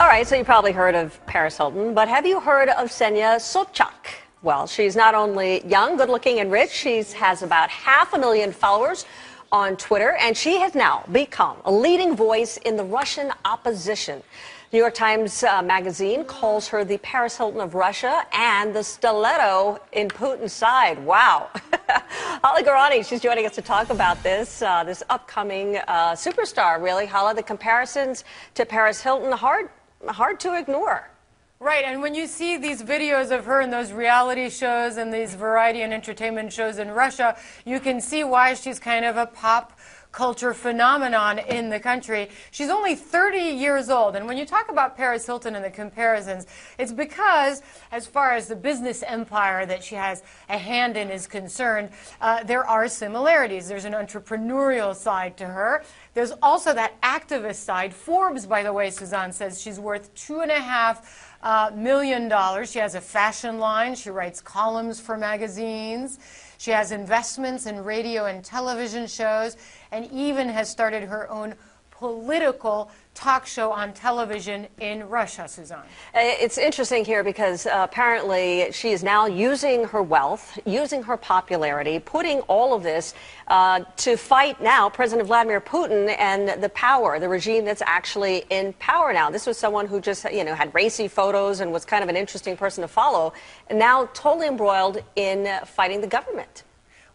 All right, so you probably heard of Paris Hilton, but have you heard of Ksenia Sobchak? Well, she's not only young, good-looking, and rich, she has about 500,000 followers on Twitter, and she has now become a leading voice in the Russian opposition. New York Times magazine calls her the Paris Hilton of Russia and the stiletto in Putin's side. Wow. Hala Garani, she's joining us to talk about this upcoming superstar, really. Hala, the comparisons to Paris Hilton, hard to ignore. Right, and when you see these videos of her in those reality shows and these variety and entertainment shows in Russia, you can see why she's kind of a pop culture phenomenon in the country. She's only 30 years old, and when you talk about Paris Hilton and the comparisons, it's because, as far as the business empire that she has a hand in is concerned, there are similarities. There's an entrepreneurial side to her. There's also that activist side. Forbes, by the way, Suzanne says she's worth $2.5 million. She has a fashion line. She writes columns for magazines. She has investments in radio and television shows, and even has started her own political talk show on television in Russia, Suzanne. It's interesting here because apparently she is now using her wealth, using her popularity, putting all of this to fight now President Vladimir Putin and the power, the regime that's actually in power now. This was someone who just, had racy photos and was kind of an interesting person to follow, and now totally embroiled in fighting the government.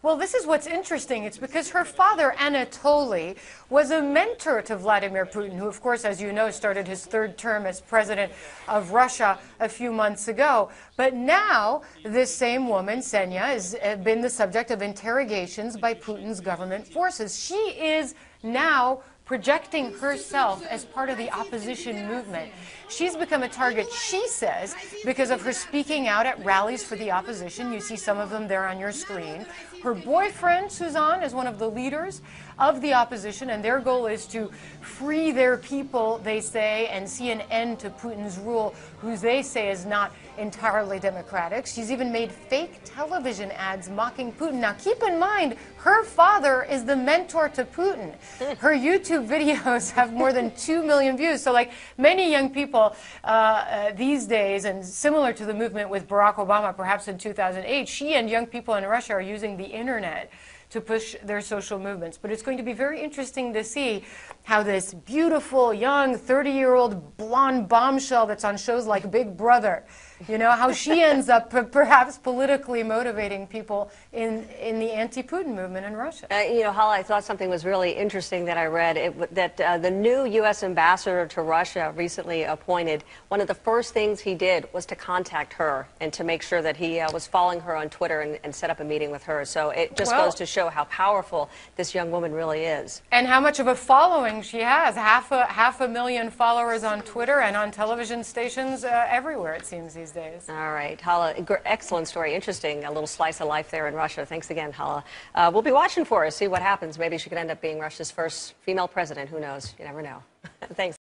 Well, this is what's interesting. It's because her father, Anatoly, was a mentor to Vladimir Putin, who, of course, as you know, started his third term as president of Russia a few months ago. But now, this same woman, Ksenia, has been the subject of interrogations by Putin's government forces. She is now projecting herself as part of the opposition movement. She's become a target, she says, because of her speaking out at rallies for the opposition. You see some of them there on your screen. Her boyfriend, Suzanne, is one of the leaders of the opposition, and their goal is to free their people, they say, and see an end to Putin's rule, who they say is not entirely democratic. She's even made fake television ads mocking Putin. Now, keep in mind, her father is the mentor to Putin. Her YouTube videos have more than 2 million views. So like many young people these days, and similar to the movement with Barack Obama perhaps in 2008, she and young people in Russia are using the internet to push their social movements. But it's going to be very interesting to see how this beautiful, young, 30-year-old blonde bombshell that's on shows like Big Brother, how she ends up perhaps politically motivating people in the anti-Putin movement in Russia. Hala, I thought something was really interesting that I read, that the new U.S. ambassador to Russia recently appointed, one of the first things he did was to contact her and to make sure that he was following her on Twitter and set up a meeting with her. So it just goes to show how powerful this young woman really is. And how much of a following she has. Half a million followers on Twitter and on television stations everywhere, it seems, these days. All right, Hala, excellent story. Interesting, a little slice of life there in Russia. Thanks again, Hala. We'll be watching for her, see what happens. Maybe she could end up being Russia's first female president. Who knows? You never know. Thanks.